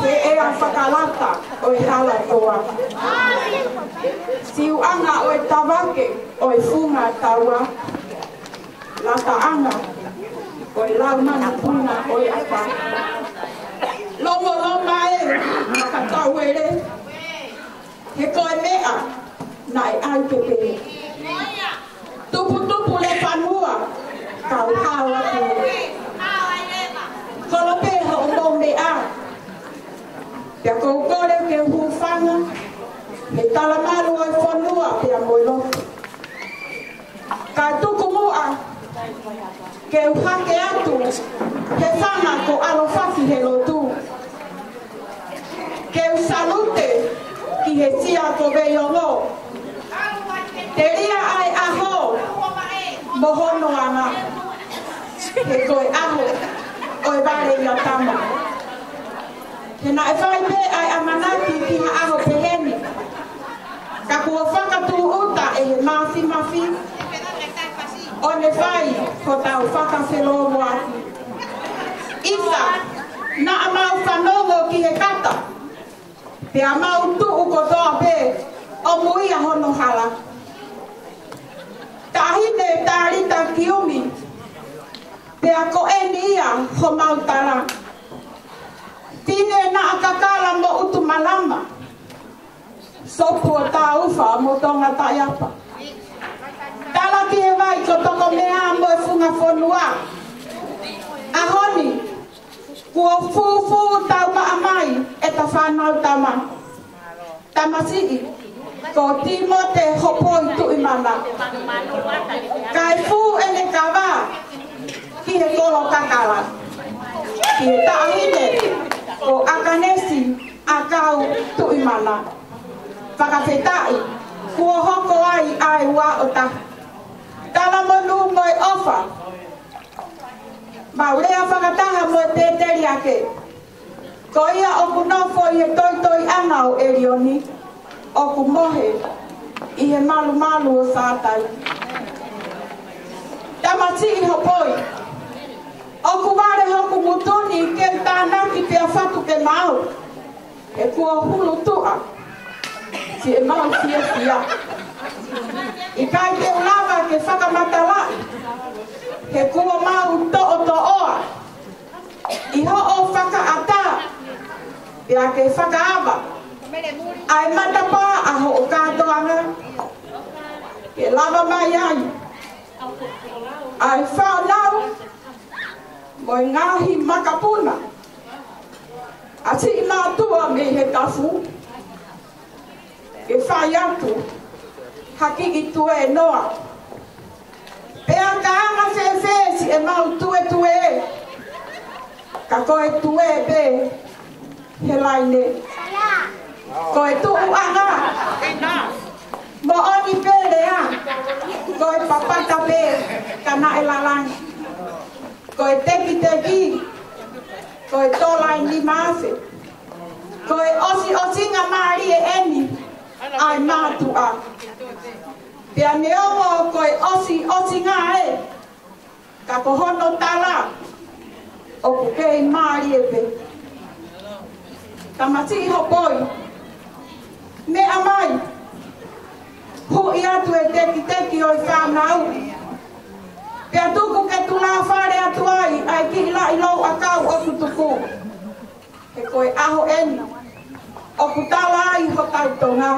He e a whakalata o e hala toa. Si uanga o e tawake o e funga taua. Lata anga o e laumana puna o e apa. Longo loma e makatauere. He koe mea na e ai pepe. Tupu tupu le panua kau hawa tu. Kolope ho mo mea. Pea kou kore ke hufanga. Me talamalu o e whanua pea moilo. Ka tuku mua ke uhake atu he whanga ko alofaki he lotu. Ke usalute ki he tia ko veyongo. Te ria ai aho mohono ana. He koe aho o e vare ia tama. He na e whai pe ai amanaki ki ha aho peheni. Ka kua whakatu uta e he mafi. O ne whai ko tau whakawhelo moaki. Isa, na a mau whanongo ki he kata. Te a mau tuu ko toa pe o muia hono hala. Tahine tarita kiumi. Te a ko eni ia ho mau tara. Tine na akakala mo utu malama. Sopu o tā uwha mo tonga taiapa. Tala ki he vai ko toko mea mo e funga whanua. Ahoni, kua fufu tau maamai e ta whanau tama. Tamasii, ko Timote hopoi Tuimana. Kai fu ene kawa ki he kolo kakala. Ki he taahine ko Akanesi akau Tuimana. Whakawhetai, kua hoko ai wa o ta. Tala monu moi ofa. Maurea whakataha mo te teri ake. Ko ia oku nofo i he toi anga o erioni. Oku mohe i he malu o sātai. Tamati i hopoi. Oku ware hoku mutuni ke tānaki pia whatu ke mau. E kua hulu tua. Si e mau fia. I kai te ulawa ke whakamatalai. He kua mau to oa. I ho o whakaata. Pea ke whakaaba. Ai matapa a ho o kātoanga. Ke lava mai ai. Ai whanau. Moi ngahi makapuna. Ati i mātua me he tafu. Ke whai atu. Haki i tue noa. Pea ka anga whewhe si e mau tue. Ka koe tue pe he laine. Koe tuu anga. Mo oni pe lea. Koe papata pe kana e lalang. Koe teki. Koe tolai ni maase. Koe osi nga maari e eni. Ai mātua. Pea ne omo koe osi ngā e. Ka kohono tala. O kukei maari e pe. Tamati i hopoi. Me amai. Hui atu e teki o i whanau. Pea tuku ke tula whare atu ai. Ai ki ila i lau akau o kutuku. He koe aho eni. O kutala ai ho tau tonga.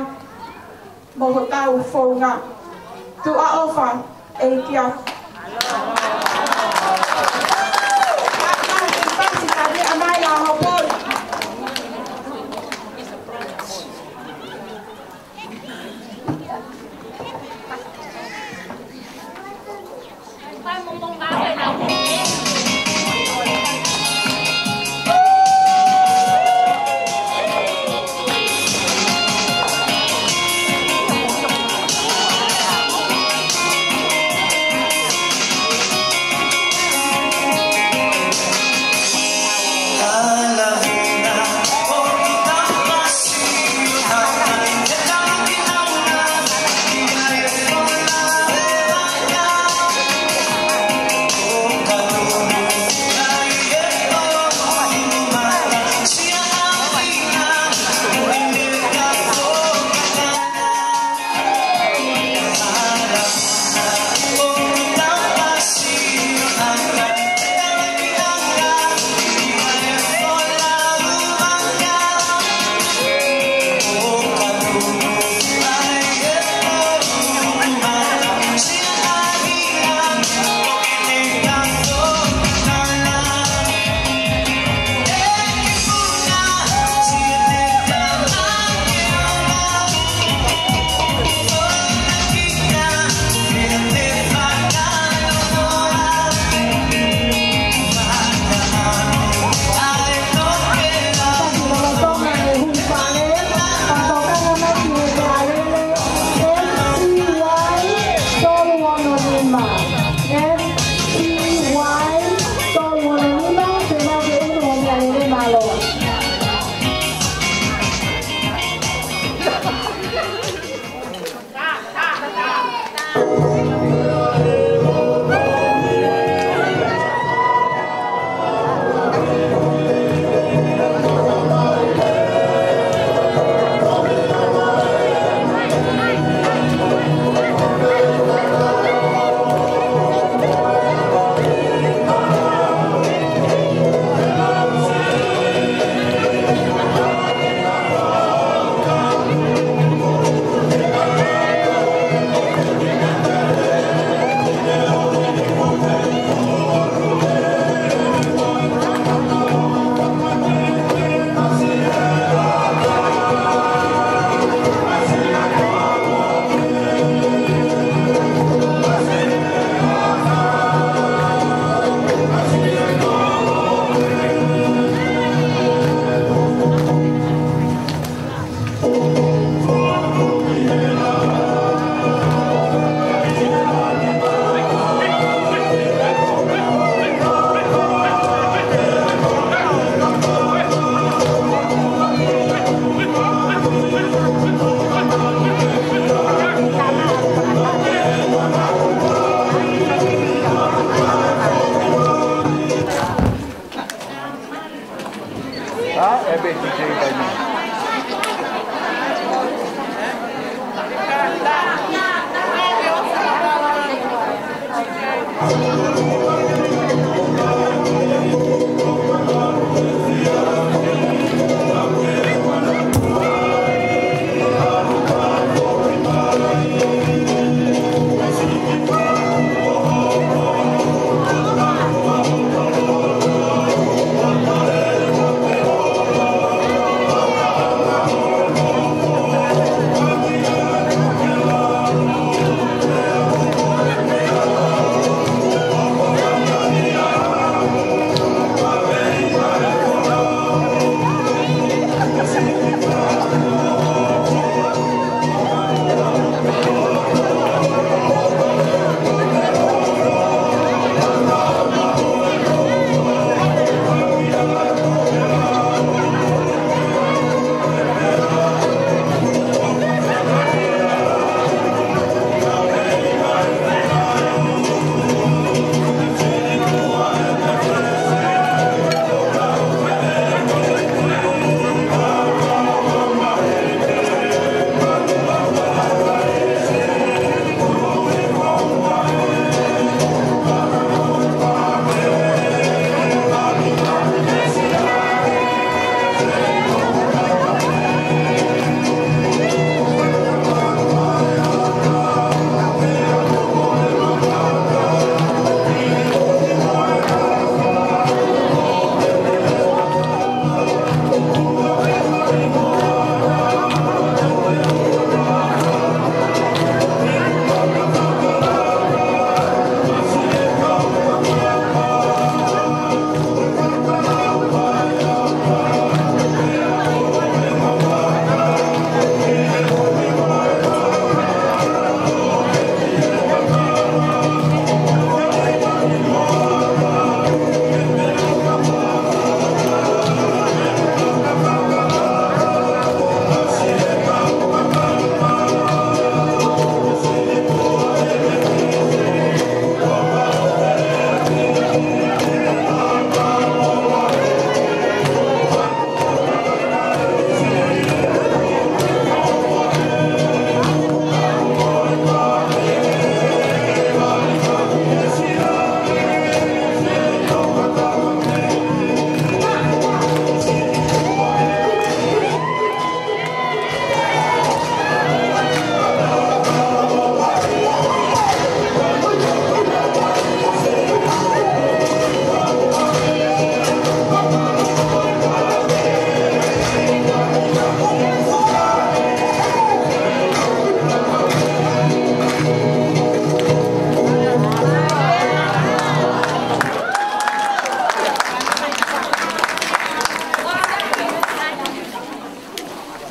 Mo ho tau whaunga. Tu a ofa e kia. Pasi kade amai a hopoi.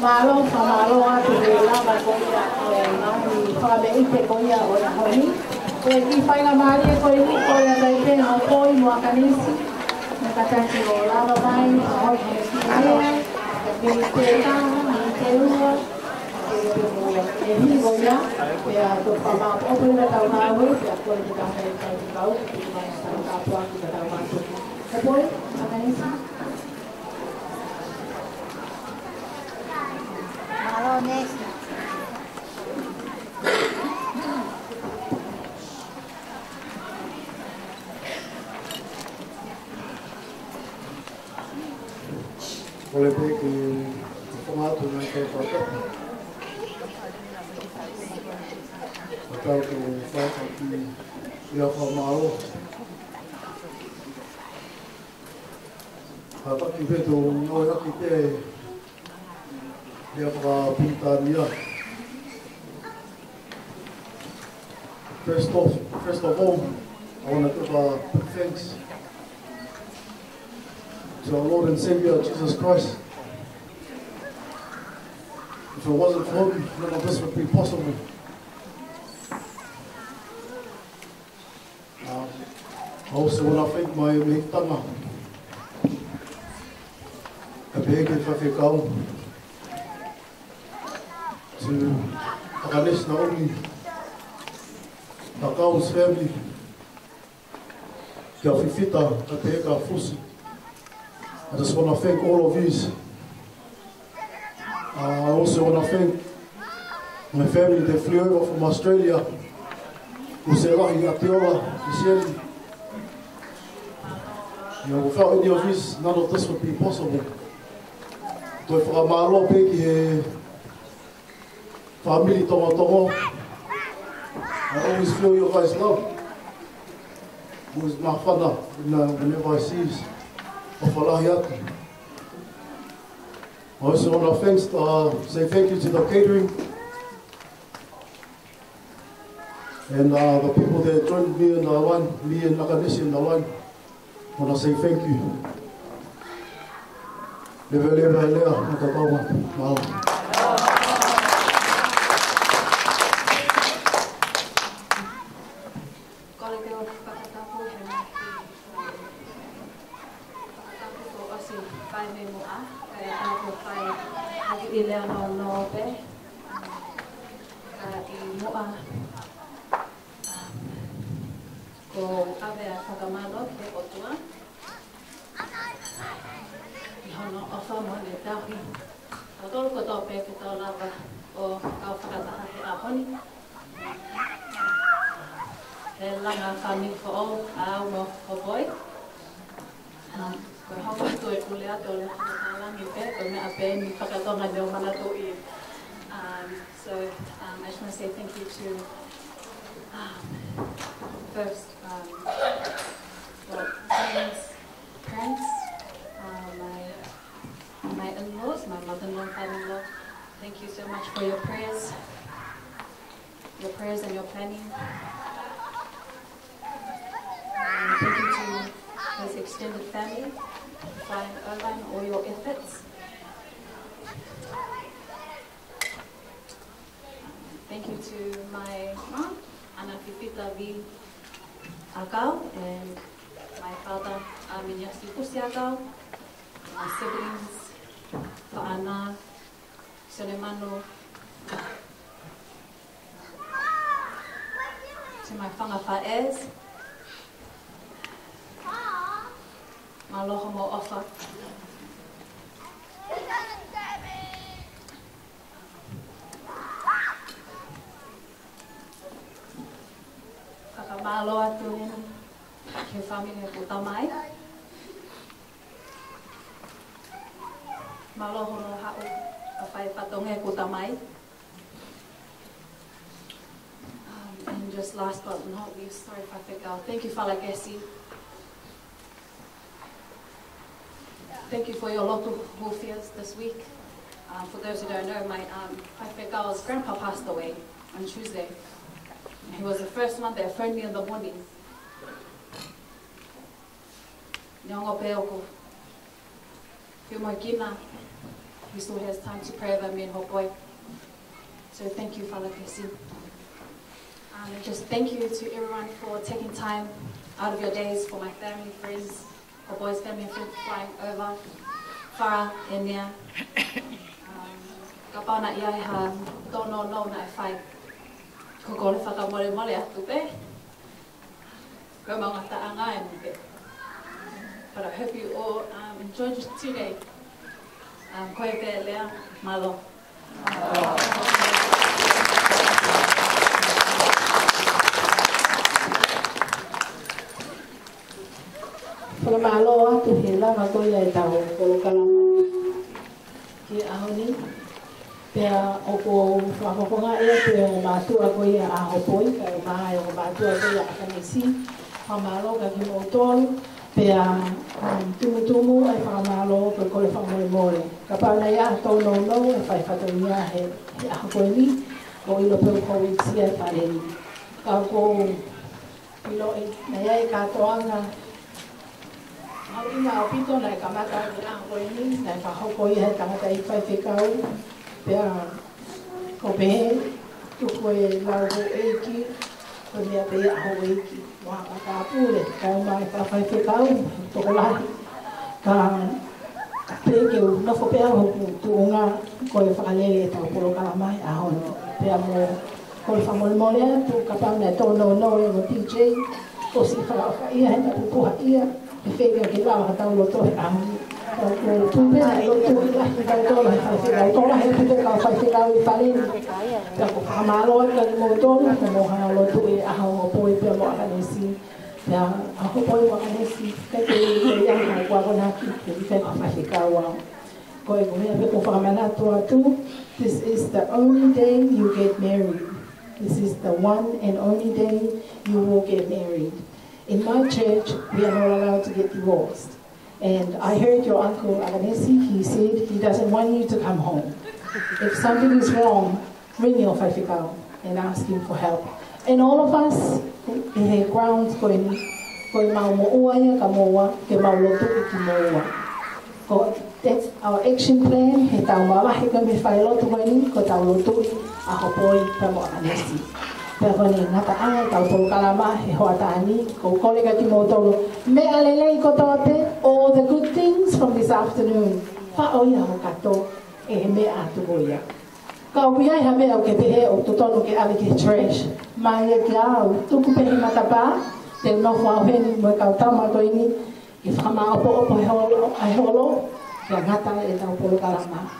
Malo famalo atu lava koia nani fale ite koia o na honi. Ki whainga maari e koe ni koia dai pena o koi mo Akanesi. Na kataki o lava mai, a hoi Akanesi mea, e te taha, te ua, e higo ia, e a to whamau open da tau nāwe, e a koe te kaha e tau kau, e mai tau kāpua ki da tau mātuki. E poi, Akanesi? Malo nesi. Oleh bagi pematu yang saya pakai, atau tu saya di dia pemau, apa kita tu orang kita dia pintar dia. First of all, I want to give thanks to our Lord and Savior, Jesus Christ. If it wasn't for him, none of this would be possible. I also want to thank my tama. Kabeheke whawhekau to Akanesi not only Akau's family, kia whiwhita, kabeheka fusi. I just want to thank all of you I also want to thank my family that flew over from Australia. Uselahi Atiola, Michelle. Without any of this, none of this would be possible. Toi whakamalo pe ki he Famili tongo. I always feel your guys' love. It was my father whenever I see Ofalahi. I also want to say thank you to the catering and the people that joined me in the line, me and Akanesi in the line. I want to say thank you. So I just want to say thank you to first parents, my in-laws, my mother-in-law, father-in-law. Thank you so much for your prayers and your planning. Thank you to his extended family, flying over and all your efforts. Thank you to my mom, Ana Pipita V. Akau, and my father, Aminyasi Pusi Akau, my siblings, Fa'ana, Solemano, to my whanga Fa'ez, Maloha mo ofa. Kakamalo atu ke family ko tamai. Maloho no ha'u a whai patonge ko tamai. And just last but not least, sorry if I forgot. Thank you, Falagesi. Thank you for your local warfares this week. For those who don't know, my Whaifegao's grandpa passed away on Tuesday. He was the first one that phoned me in the morning. Nyongo peoko. Humogina. He still has time to pray over me and Hopoi. So thank you, Falakesi. And just thank you to everyone for taking time out of your days for my family, friends, Hopoi's family and friends flying over. Far and near. Kapana iai ha tono no na whai. Ko le whakamore mole atu pe. Ko mga taanga e mpe. But I hope you all enjoyed today. Koe pe lea malo. Para malo atu he lava koe e tau Kolomotua ki ahoni. Pea oko whakakonga ea te o mātua koe a hopoi, ka o maha o mātua koe a Akanesi, whamalo ka ki mōtolu, pea tumutumu e whamalo ka kore whamore. Ka pauna ia tono no e whai whatonia he a hopoi ni, o ilo peu kou i tia e whareni. Ka kou ilo e na ia e katoanga, hau inga o pito na e kamata i a hopoi ni, na e whahoko i he tangata i Whaifekau, pea ko pehe tuku e lau ho eiki ko mea pea ho eiki waha ka apure ka umai whawhaiwhekau toko lahi ka pea ke u nofo pea ho tuunga ko e whakalele e tau polo kalamai a hono pea mo ko e whamolmolea tu ka pauna e tono no e mo PJ ko si whakawhaka ia he na pupuha ia e whekea ke lawa ka tau loto he ahoni Tuimana lo tui la kai tola hai tola he te ka whai I Famili. Ka ko whamaloa ka ni mo tonu ka mo hanga lo tui a hao poi pe mo Akanesi. Ya a ho poi mo Akanesi ka te yang ka kwa kona ki ke ka whai This is the only day you get married. This is the one and only day you will get married. In my church, we are not allowed to get divorced. And I heard your uncle Akanesi, he said he doesn't want you to come home. If something is wrong, ring your whaiwhikau and ask him for help. And all of us, we have grounds koe mau mo'ua ia ka mo'ua, ke mau lotu ki mo'ua. That's our action plan. He tau mawahi ka me whai lotu koe ni, ko tau lotu a hopoi pa mo Akanesi. Pea koe ni ngata anga tau tolu kalama he hoa tāni, ko kole ka Timote, me alelei ko tote, all the good things from this afternoon. Whaoia ho kato e he mea atu koia. Ka upi ai ha mea o ke pehe o totonu ke ali ke trash. Mai e ki au, tuku pehe matapa, te nofu au heni mo kau tama koe ni, i whama opo opo he holo, kia ngata e tau polo kalama.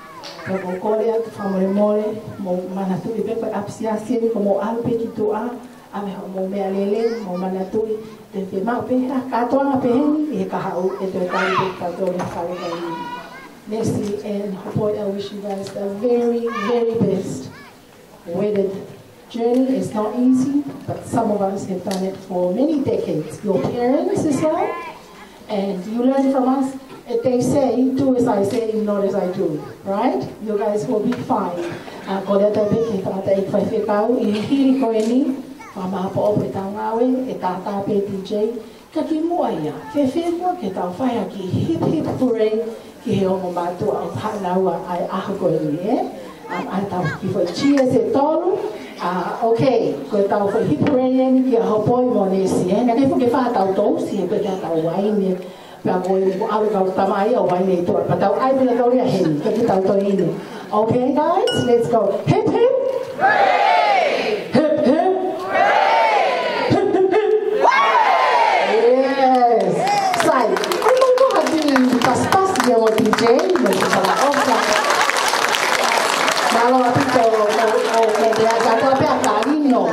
Ka ko kore atu whamore more, mo mana tui pepe apsiasi ni ko mo alpe ki tua, ame ho mo mea lele, mo mana tui, te te mau pehe, katoanga pehe ni, e ka hau e te tari pe katoa ni whare kai ni. Nessie and Hopoi, I wish you guys the very, very best. Wedded journey is not easy, but some of us have done it for many decades. Your parents as well, and you learn from us. They say, do as I say, not as I do, right? You guys will be fine. Kole ta beke tata I whaiwhekau, I hiri koe ni, whamaha po opo e tau ngawe, e tata pe DJ, ka ki mua ia, whewhekua ke tau whaia ki hip hip hooray, ki he ongo mātua o pānaua ai aho koe ni, ai tau ki whai cheers e tolu, okay, koe tau whai hip hooray ni ki a hopoi mo Nessie, na kei whuke wha tau tausi, e koe tau waini, pia koe awe kau tamai o waini e toa, pa tau ai pila tau ria heni, ka ki tau toi ini. Okay guys, let's go. Hip hip! Hooray! Hip hip! Hooray! Hip hip hip! Yes! Sai, ai mo ko hati pas-pas dia mo DJ, mo salah osa. Malo apito o me agak apa kali no,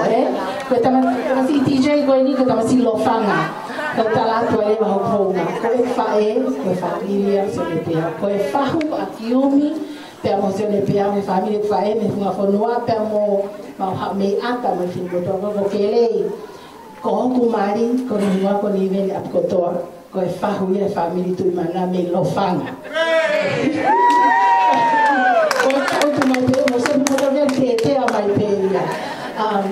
Koe tamasi DJ koe ni, koe tamasi lofanga. Koe talato e mahoponga. Koe fae, koe familia, se le pea. Koe fahu a kiomi, pea mo se le pea me familia fae, me funga fonua, pea mo me ata mo fin kotoa. Ko kelei, ko hoku mari, ko ni hua ko ni vele ap kotoa. Koe fahu ia familia Tuimana me lofanga. Koe tu mai peo, mo se mo vele te a mai pea.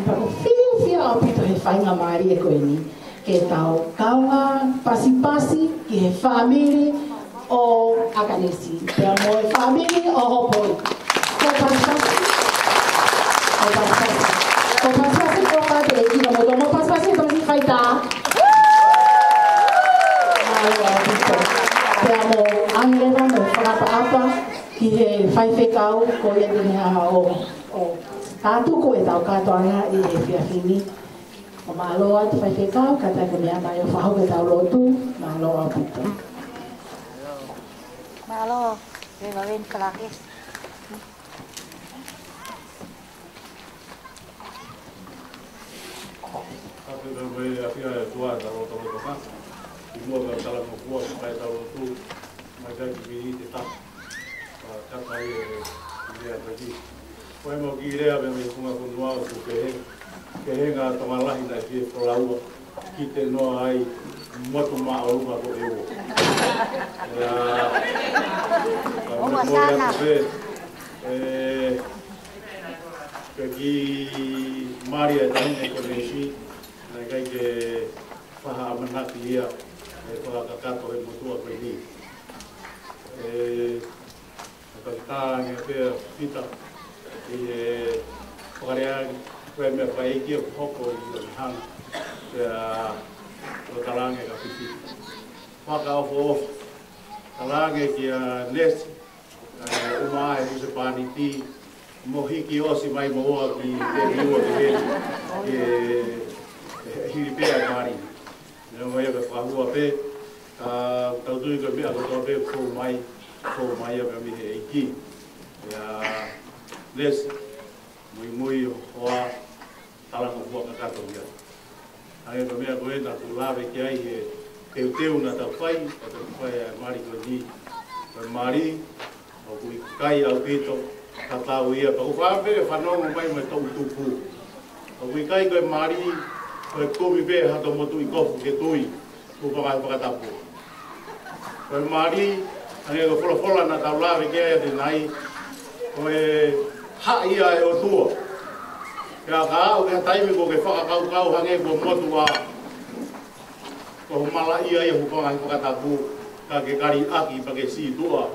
Pako fia o pito he whainga maari e koe ni. Ke tau kaunga, pasi-pasi, ki he Famili o Akanesi. Pea mo he Famili o Hopoi. Ko pasi-pasi. Ko pasi-pasi. Ko pasi-pasi ko kate e kina mo tomo pasi-pasi e tamasi whaita. Ai o pito. Pea mo anglera mo whakapa-apa ki he whaiwhekau ko ia tene o Tātu ko e tau katoanga I e whiawhini. O māloa tu whaiwhekau, kata ka mea mai o whahau ke tau lotu, māloa pito. Māloa, rewa wen kalake. Kape ka mai a whia e tua tau o tau toka. I mua ka tala mo kua ka kai tau lotu, mai kai ki mi te tap. Kata I e rea taki. Koe mo ki rea me me kunga kunua o ku ke he ngā tangalahi nai ki e whalaua ki te noa ai motu maa o runga ko ewo. Owa sana. Ke ki Maria e tahine ko Nessie, nai kai ke whaha amanaki ia e whakakato he motua koe ni. Ka pia pita I whakarea koe mea whaeiki o hoko I o hanga pia o talange ka piti. Whaka ofo talange ki a Nessie uma e huse pani ti mo hiki osi mai moa ki te riua ki heri hiri pia mari. Nero mai o ka whahua pe tau tui ko mea ko tō pe fō mai a mi he iki. Les, mui hoa talanga fua kakato ia. Ai ko mea ko e na tu lawe ki ai he teu na tau whai, a mari ko ni. Ko mari, o kui kai au pito, ka tau ia. Pa ku whawhere whanongo mai mai tau tupu. O kui kai ko mari, ko e kumi pe hato motu i kofu ke tui, ku whakatapu. Ko mari, ane ko whola na tau lawe ki ai te nai, ko e hai ia e o tua. Kia ka au kia taimi ko ke whakakau hange ko motu a ko humala ia ia hukonga i whakatapu ka ke kari aki pa ke si tua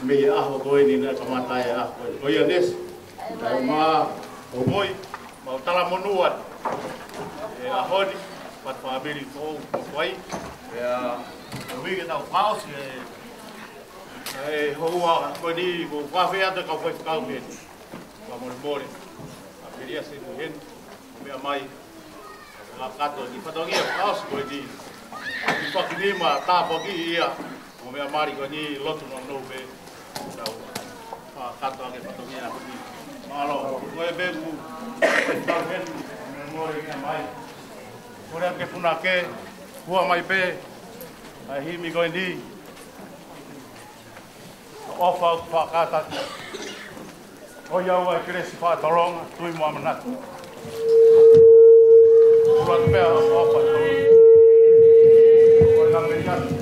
me e aho koe ni na kamata e aho koe. Ko ia nes, tai maa o moi, mau tala monuat e ahoni, pat Famili kou kwai e a wike tau paos e hoa koe ni ko whawhea te kau whai whakau me ka mori a peria se tu hen mea mai a kato ni whatongia paos koe ni i whakinima tāpoki ia o mea mari koe ni lotu no nou me tau kato ake whatongia koe malo koe beku tau hen mea mori mea mai kore ake puna ke hua mai pe ai himi koe ni ofa whakata o iau ai Akanesi whātaronga Tuimana ura pēa ofa koe nga periati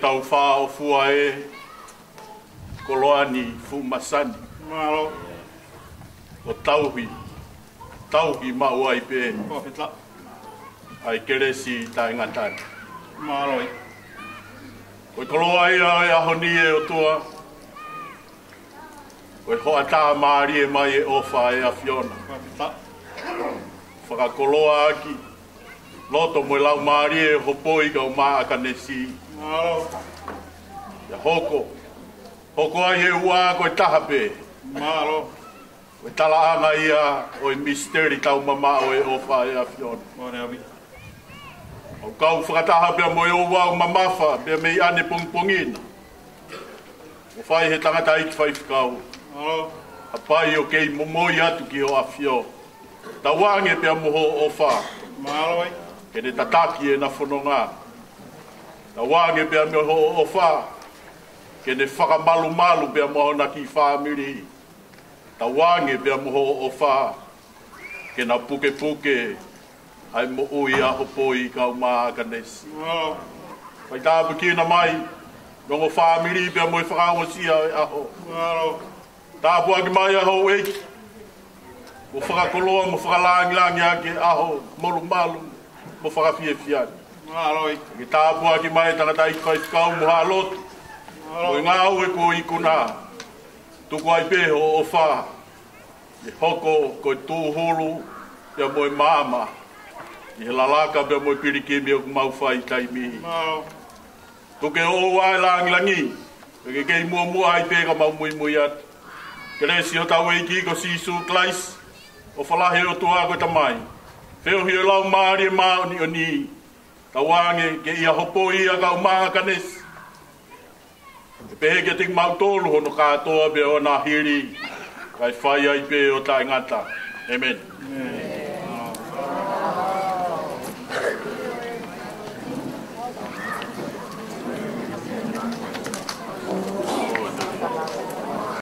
tau wha o fua e koloani fu masani malo o tauhi mau ai pe ai Akanesi tai ngatani malo o koloa ia e ahoni e o tua o hoa tā maari e mai e ofa e a Fiona whakakoloa aki loto mo lau maari e hopoi kau maa Akanesi malo ya hoko ai he ua koe tahape malo koe talaanga ia o i misteri tau mama o e ofa e a Fiona o kau whakatahape mo e o wau mamafa bea mei ane pongpongina o whai he tangata iki whaifkau a pai o kei momoi atu ki o a Fio tawange pea moho ofa malo kene tataki e na whanonga tawange pea moho ofa kene whakamalu pea moho na ki Famili tawange pea moho ofa kena puke ai mo ui a hopoi kau maa Akanesi pai tāpu kina mai rongo Famili pea mo i whakaongosia e aho tāpu aki mai aho eiki mo whakakoloa mo whakalangilangi ake aho malu mo whakawhiawhiani ki tāpu aki mai tangata i whaifkau mo halotu mo i ngā ue ko i kuna tuku ai peho o wha i hoko ko i tūhuru pia mo i māma i he lalaka pia mo i pirikimi o kumau whai taimihi tuke o ai langilangi ke kei mua ai peka mau mui atu Akanesi o tau eiki ko sisu klais o whalahe o tua koe tamai wheo hi o lau maari e maoni o ni tawange ke ia hopo ia kau maa Akanesi e pehe ke ting mau tolu hono katoa bea o nā hiri Kai whai ai pe o tae ngata. Amen.